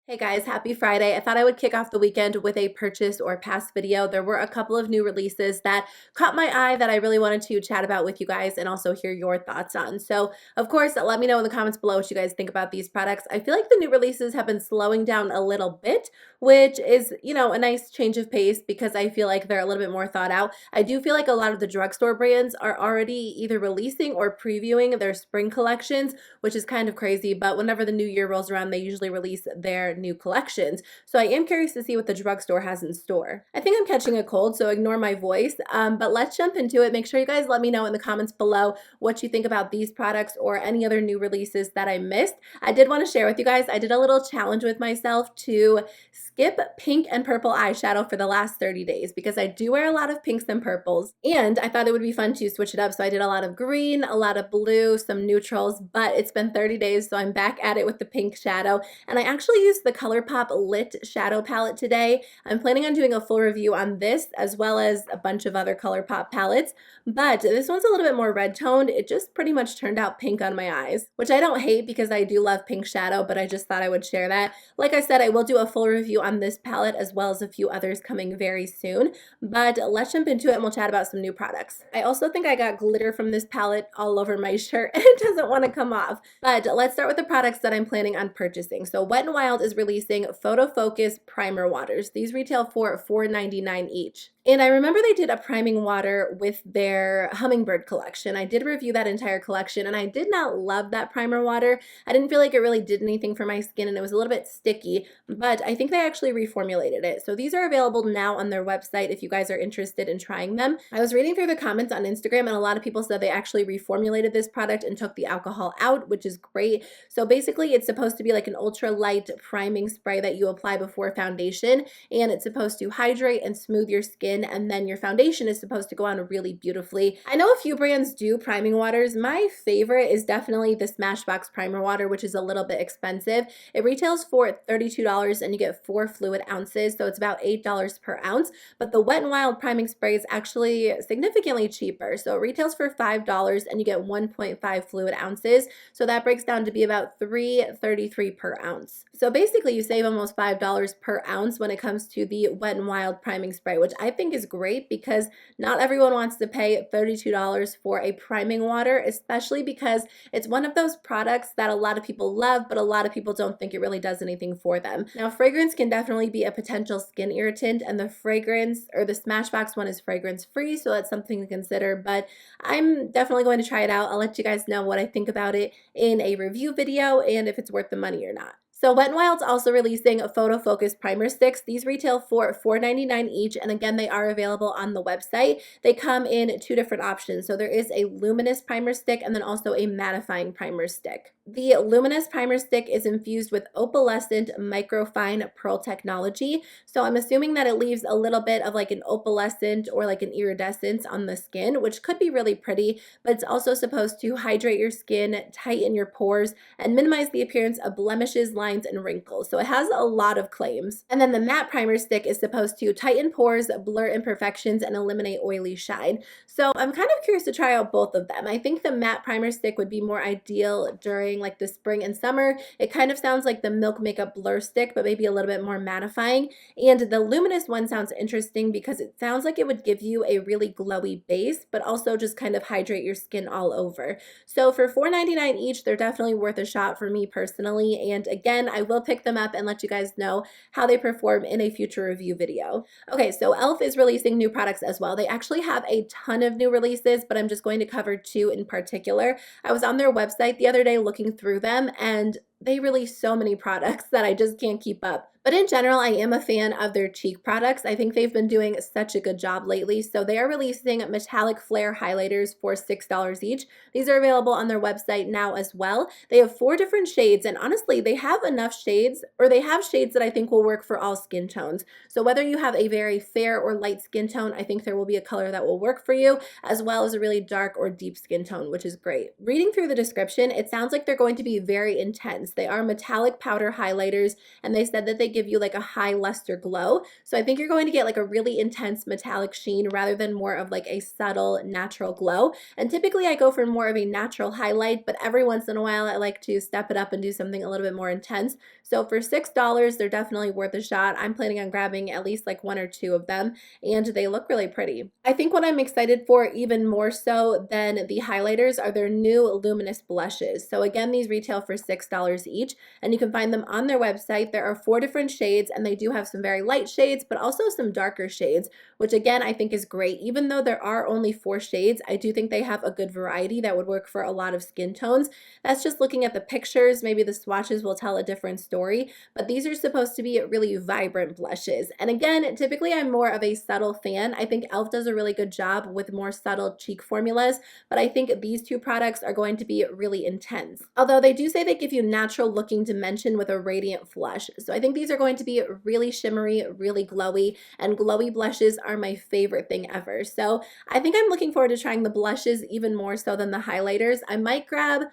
Hey guys, happy Friday. I thought I would kick off the weekend with a purchase or past video. There were a couple of new releases that caught my eye that I really wanted to chat about with you guys and also hear your thoughts on. So, of course, let me know in the comments below what you guys think about these products. I feel like the new releases have been slowing down a little bit, which is, a nice change of pace because I feel like they're a little bit more thought out. I do feel like a lot of the drugstore brands are already either releasing or previewing their spring collections, which is kind of crazy, but whenever the new year rolls around, they usually release their new collections. So I am curious to see what the drugstore has in store. I think I'm catching a cold, so ignore my voice, but let's jump into it. Make sure you guys let me know in the comments below what you think about these products or any other new releases that I missed. I did want to share with you guys, I did a little challenge with myself to skip pink and purple eyeshadow for the last 30 days because I do wear a lot of pinks and purples, and I thought it would be fun to switch it up. So I did a lot of green, a lot of blue, some neutrals, but it's been 30 days, so I'm back at it with the pink shadow. And I actually used the ColourPop Lit Shadow Palette today. I'm planning on doing a full review on this as well as a bunch of other ColourPop palettes, but this one's a little bit more red toned. It just pretty much turned out pink on my eyes, which I don't hate because I do love pink shadow, but I just thought I would share that. Like I said, I will do a full review on this palette as well as a few others coming very soon, but let's jump into it and we'll chat about some new products. I also think I got glitter from this palette all over my shirt and it doesn't want to come off, but let's start with the products that I'm planning on purchasing. So Wet n Wild is releasing Photo Focus Primer Waters. These retail for $4.99 each. And I remember they did a priming water with their Hummingbird collection. I did review that entire collection and I did not love that primer water. I didn't feel like it really did anything for my skin and it was a little bit sticky, but I think they actually reformulated it. So these are available now on their website if you guys are interested in trying them. I was reading through the comments on Instagram and a lot of people said they actually reformulated this product and took the alcohol out, which is great. So basically it's supposed to be like an ultra light priming spray that you apply before foundation, and it's supposed to hydrate and smooth your skin, and then your foundation is supposed to go on really beautifully. I know a few brands do priming waters. My favorite is definitely the Smashbox primer water, which is a little bit expensive. It retails for $32 and you get 4 fluid ounces, so it's about $8 per ounce. But the Wet n Wild priming spray is actually significantly cheaper. So it retails for $5 and you get 1.5 fluid ounces. So that breaks down to be about $3.33 per ounce. So basically you save almost $5 per ounce when it comes to the Wet n Wild priming spray, which I think is great because not everyone wants to pay $32 for a priming water, especially because it's one of those products that a lot of people love, but a lot of people don't think it really does anything for them. Now, fragrance can definitely be a potential skin irritant, and the fragrance or the Smashbox one is fragrance free, so that's something to consider, but I'm definitely going to try it out. I'll let you guys know what I think about it in a review video and if it's worth the money or not. So Wet n Wild's also releasing Photo Focus Primer Sticks. These retail for $4.99 each, and again, they are available on the website. They come in 2 different options. So there is a Luminous Primer Stick and then also a Mattifying Primer Stick. The Luminous Primer Stick is infused with opalescent microfine pearl technology. So I'm assuming that it leaves a little bit of like an opalescent or like an iridescence on the skin, which could be really pretty, but it's also supposed to hydrate your skin, tighten your pores, and minimize the appearance of blemishes, lines, and wrinkles. So it has a lot of claims. And then the matte primer stick is supposed to tighten pores, blur imperfections, and eliminate oily shine. So I'm kind of curious to try out both of them. I think the matte primer stick would be more ideal during like the spring and summer. It kind of sounds like the Milk Makeup Blur Stick, but maybe a little bit more mattifying. And the Luminous one sounds interesting because it sounds like it would give you a really glowy base, but also just kind of hydrate your skin all over. So for $4.99 each, they're definitely worth a shot for me personally. And again, I will pick them up and let you guys know how they perform in a future review video. Okay, so e.l.f. is releasing new products as well. They actually have a ton of new releases, but I'm just going to cover 2 in particular. I was on their website the other day looking through them, and they release so many products that I just can't keep up. But in general, I am a fan of their cheek products. I think they've been doing such a good job lately. So they are releasing metallic flare highlighters for $6 each. These are available on their website now as well. They have 4 different shades, and honestly, they have enough shades, or they have shades that I think will work for all skin tones. So whether you have a very fair or light skin tone, I think there will be a color that will work for you, as well as a really dark or deep skin tone, which is great. Reading through the description, it sounds like they're going to be very intense. They are metallic powder highlighters, and they said that they give you like a high luster glow. So I think you're going to get like a really intense metallic sheen rather than more of like a subtle natural glow. And typically I go for more of a natural highlight, but every once in a while I like to step it up and do something a little bit more intense. So for $6, they're definitely worth a shot. I'm planning on grabbing at least like one or two of them, and they look really pretty. I think what I'm excited for even more so than the highlighters are their new Luminous blushes. So again, these retail for $6 each, and you can find them on their website. There are 4 different shades, and they do have some very light shades, but also some darker shades, which again, I think is great. Even though there are only 4 shades, I do think they have a good variety that would work for a lot of skin tones. That's just looking at the pictures. Maybe the swatches will tell a different story, but these are supposed to be really vibrant blushes. And again, typically I'm more of a subtle fan. I think e.l.f. does a really good job with more subtle cheek formulas, but I think these 2 products are going to be really intense. Although they do say they give you natural looking dimension with a radiant flush. So I think these are going to be really shimmery, really glowy, and glowy blushes are my favorite thing ever. So I think I'm looking forward to trying the blushes even more so than the highlighters. I might grab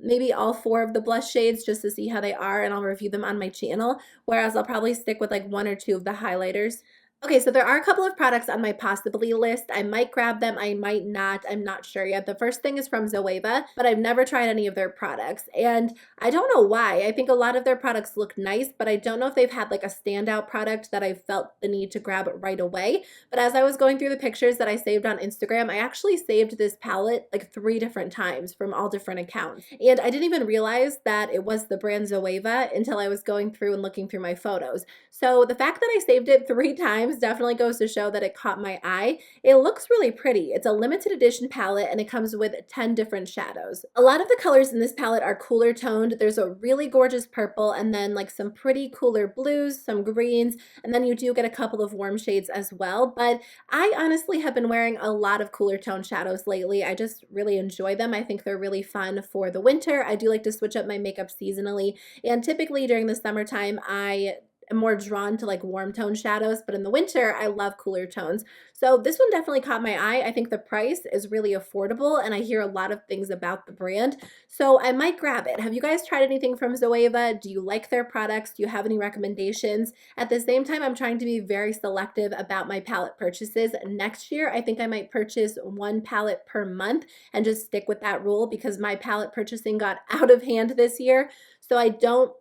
maybe all 4 of the blush shades just to see how they are, and I'll review them on my channel, whereas I'll probably stick with like 1 or 2 of the highlighters. Okay, so there are a couple of products on my possibly list. I might grab them, I might not, I'm not sure yet. The first thing is from Zoeva, but I've never tried any of their products, and I don't know why. I think a lot of their products look nice, but I don't know if they've had like a standout product that I felt the need to grab right away. But as I was going through the pictures that I saved on Instagram, I actually saved this palette like 3 different times from all different accounts. And I didn't even realize that it was the brand Zoeva until I was going through and looking through my photos. So the fact that I saved it 3 times definitely goes to show that it caught my eye. It looks really pretty. It's a limited edition palette, and it comes with 10 different shadows. A lot of the colors in this palette are cooler toned. There's a really gorgeous purple, and then like some pretty cooler blues, some greens, and then you do get a couple of warm shades as well. But I honestly have been wearing a lot of cooler tone shadows lately. I just really enjoy them. I think they're really fun for the winter. I do like to switch up my makeup seasonally, and typically during the summertime I am more drawn to like warm tone shadows, but in the winter I love cooler tones. So this one definitely caught my eye. I think the price is really affordable, and I hear a lot of things about the brand, so I might grab it. Have you guys tried anything from Zoeva? Do you like their products? Do you have any recommendations? At the same time, I'm trying to be very selective about my palette purchases. Next year, I think I might purchase 1 palette per month and just stick with that rule, because my palette purchasing got out of hand this year. So I don't,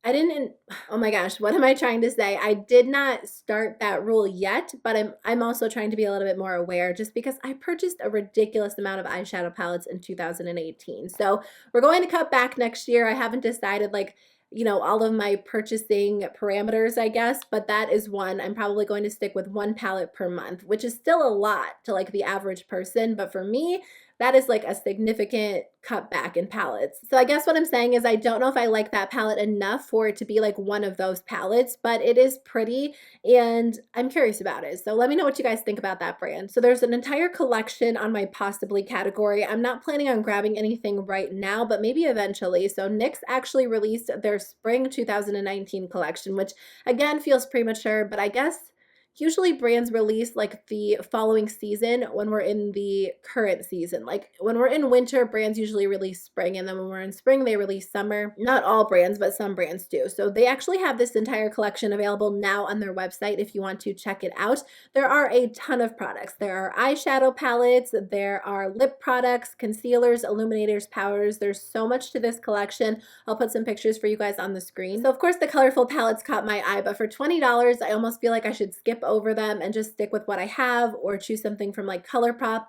I didn't, oh my gosh, what am I trying to say? I did not start that rule yet, but I'm also trying to be a little bit more aware, just because I purchased a ridiculous amount of eyeshadow palettes in 2018. So we're going to cut back next year. I haven't decided like, all of my purchasing parameters, I guess, but that is one. I'm probably going to stick with 1 palette per month, which is still a lot to like the average person, but for me, that is like a significant cutback in palettes. So I guess what I'm saying is I don't know if I like that palette enough for it to be like one of those palettes, but it is pretty and I'm curious about it. So let me know what you guys think about that brand. So there's an entire collection on my possibly category. I'm not planning on grabbing anything right now, but maybe eventually. So NYX actually released their Spring 2019 collection, which again feels premature, but I guess usually brands release like the following season when we're in the current season. Like when we're in winter, brands usually release spring, and then when we're in spring, they release summer. Not all brands, but some brands do. So they actually have this entire collection available now on their website if you want to check it out. There are a ton of products. There are eyeshadow palettes, there are lip products, concealers, illuminators, powders. There's so much to this collection. I'll put some pictures for you guys on the screen. So of course the colorful palettes caught my eye, but for $20, I almost feel like I should skip over them and just stick with what I have, or choose something from like ColourPop,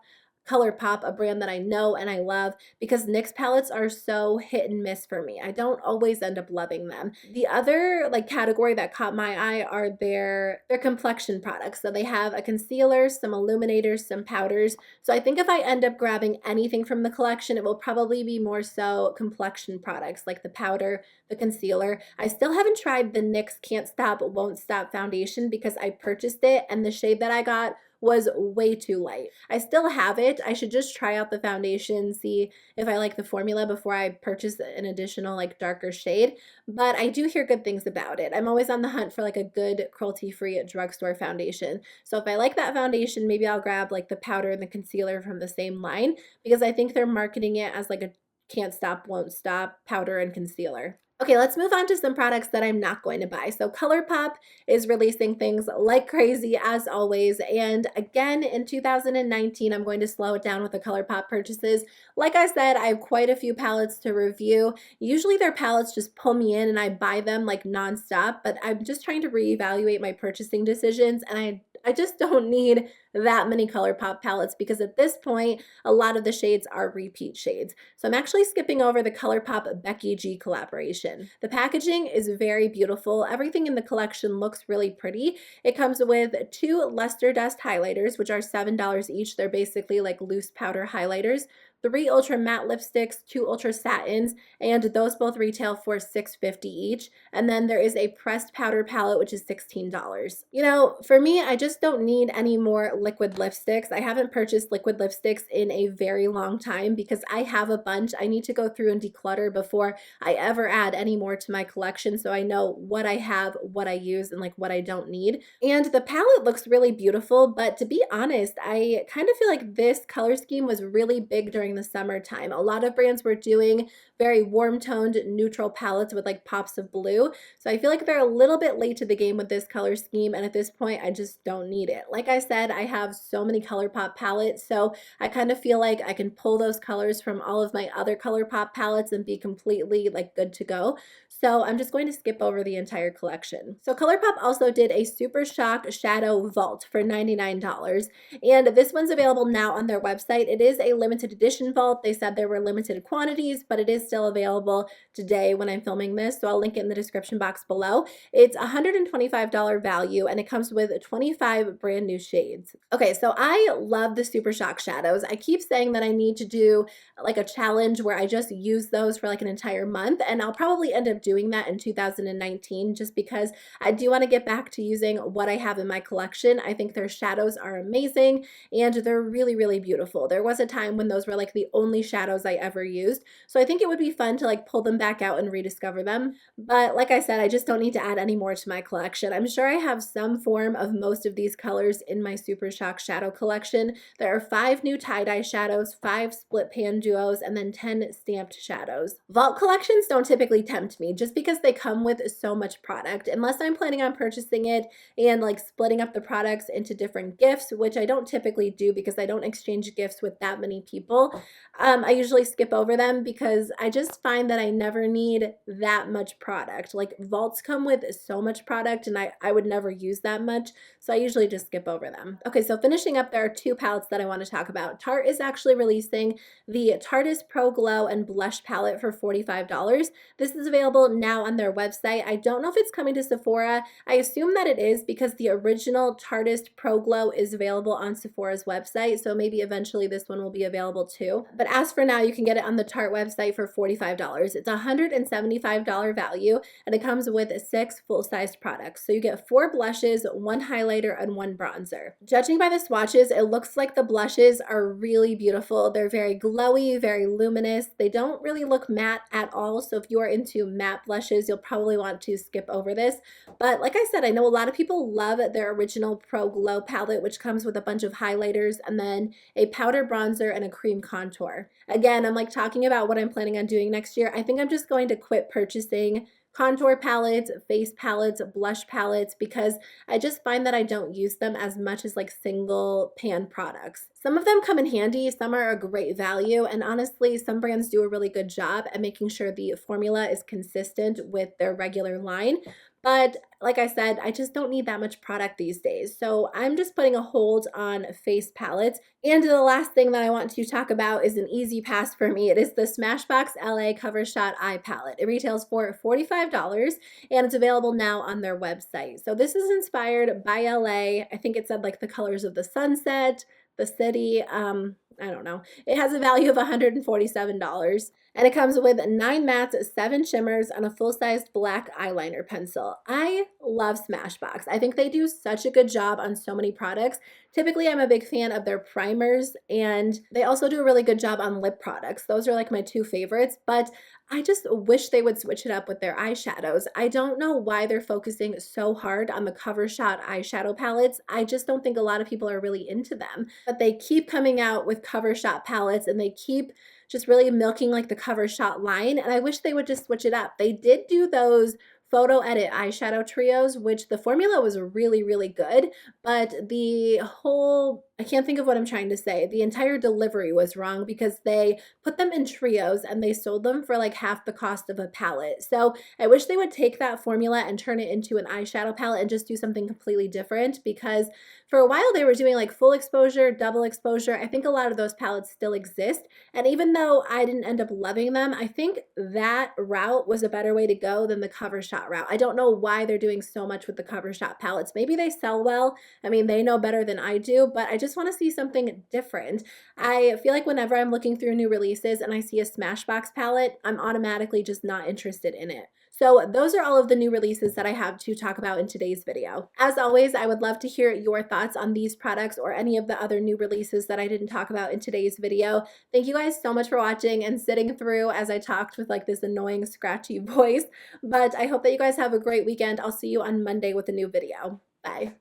a brand that I know and I love, because NYX palettes are so hit and miss for me. I don't always end up loving them. The other like category that caught my eye are their complexion products. So they have a concealer, some illuminators, some powders. So I think if I end up grabbing anything from the collection, it will probably be more so complexion products like the powder, the concealer. I still haven't tried the NYX Can't Stop Won't Stop foundation because I purchased it and the shade that I got was way too light. I still have it. I should just try out the foundation, see if I like the formula before I purchase an additional like darker shade, but I do hear good things about it. I'm always on the hunt for like a good cruelty-free drugstore foundation. So if I like that foundation, maybe I'll grab like the powder and the concealer from the same line, because I think they're marketing it as like a Can't Stop, Won't Stop powder and concealer. Okay, let's move on to some products that I'm not going to buy. So ColourPop is releasing things like crazy as always. And again, in 2019, I'm going to slow it down with the ColourPop purchases. Like I said, I have quite a few palettes to review. Usually their palettes just pull me in and I buy them like nonstop, but I'm just trying to reevaluate my purchasing decisions, and I just don't need that many ColourPop palettes because at this point, a lot of the shades are repeat shades. So I'm actually skipping over the ColourPop Becky G collaboration. The packaging is very beautiful. Everything in the collection looks really pretty. It comes with 2 luster dust highlighters, which are $7 each. They're basically like loose powder highlighters. 3 ultra matte lipsticks, 2 ultra satins, and those both retail for $6.50 each. And then there is a pressed powder palette, which is $16. You know, for me, I just don't need any more liquid lipsticks. I haven't purchased liquid lipsticks in a very long time because I have a bunch. I need to go through and declutter before I ever add any more to my collection, so I know what I have, what I use, and like what I don't need. And the palette looks really beautiful, but to be honest, I kind of feel like this color scheme was really big during the summertime. A lot of brands were doing very warm toned neutral palettes with like pops of blue. So I feel like they're a little bit late to the game with this color scheme, and at this point I just don't need it. Like I said, I have so many ColourPop palettes, so I kind of feel like I can pull those colors from all of my other ColourPop palettes and be completely like good to go. So I'm just going to skip over the entire collection. So ColourPop also did a Super Shock Shadow Vault for $99. And this one's available now on their website. It is a limited edition vault. They said there were limited quantities, but it is still available today when I'm filming this. So I'll link it in the description box below. It's $125 value and it comes with 25 brand new shades. Okay, so I love the Super Shock shadows. I keep saying that I need to do like a challenge where I just use those for like an entire month, and I'll probably end up doing that in 2019 just because I do want to get back to using what I have in my collection. I think their shadows are amazing and they're really, really beautiful. There was a time when those were like the only shadows I ever used, so I think it would be fun to like pull them back out and rediscover them. But like I said, I just don't need to add any more to my collection. I'm sure I have some form of most of these colors in my Super Shock shadow collection. There are 5 new tie-dye shadows, 5 split pan duos, and then 10 stamped shadows. Vault collections don't typically tempt me just because they come with so much product. Unless I'm planning on purchasing it and like splitting up the products into different gifts, which I don't typically do because I don't exchange gifts with that many people. I usually skip over them because I just find that I never need that much product. Like vaults come with so much product and I would never use that much, so I usually just skip over them. Okay, so finishing up, there are 2 palettes that I want to talk about. Tarte is actually releasing the Tarte's Pro Glow and Blush palette for $45. This is available now on their website. I don't know if it's coming to Sephora. I assume that it is because the original Tarte's Pro Glow is available on Sephora's website, so maybe eventually this one will be available too. But as for now, you can get it on the Tarte website for $45. It's a $175 value, and it comes with 6 full-sized products. So you get 4 blushes, 1 highlighter, and 1 bronzer. Judging by the swatches, it looks like the blushes are really beautiful. They're very glowy, very luminous. They don't really look matte at all, so if you are into matte blushes, you'll probably want to skip over this. But like I said, I know a lot of people love their original Pro Glow palette, which comes with a bunch of highlighters and then a powder bronzer and a cream contour. Again, I'm like talking about what I'm planning on doing next year. I think I'm just going to quit purchasing contour palettes, face palettes, blush palettes, because I just find that I don't use them as much as like single pan products. Some of them come in handy, some are a great value, and honestly, some brands do a really good job at making sure the formula is consistent with their regular line. But like I said, I just don't need that much product these days. So I'm just putting a hold on face palettes. And the last thing that I want to talk about is an easy pass for me. It is the Smashbox LA Cover Shot Eye Palette. It retails for $45 and it's available now on their website. So this is inspired by LA. I think it said like the colors of the sunset, the city, I don't know. It has a value of $147 and it comes with 9 mattes, 7 shimmers, and a full-sized black eyeliner pencil. I love Smashbox. I think they do such a good job on so many products. Typically, I'm a big fan of their primers, and they also do a really good job on lip products. Those are like my 2 favorites, but I just wish they would switch it up with their eyeshadows. I don't know why they're focusing so hard on the Cover Shot eyeshadow palettes. I just don't think a lot of people are really into them, but they keep coming out with Cover Shot palettes and they keep just really milking like the cover shot line, and I wish they would just switch it up. They did do those photo edit eyeshadow trios, which the formula was really, really good, but the whole, I can't think of what I'm trying to say. The entire delivery was wrong because they put them in trios and they sold them for like half the cost of a palette. So I wish they would take that formula and turn it into an eyeshadow palette and just do something completely different, because for a while they were doing like full exposure, double exposure. I think a lot of those palettes still exist. And even though I didn't end up loving them, I think that route was a better way to go than the cover shot route. I don't know why they're doing so much with the cover shot palettes. Maybe they sell well. I mean, they know better than I do, but I just want to see something different. I feel like whenever I'm looking through new releases and I see a Smashbox palette, I'm automatically just not interested in it. So those are all of the new releases that I have to talk about in today's video. As always, I would love to hear your thoughts on these products or any of the other new releases that I didn't talk about in today's video. Thank you guys so much for watching and sitting through as I talked with like this annoying scratchy voice. But I hope that you guys have a great weekend. I'll see you on Monday with a new video. Bye.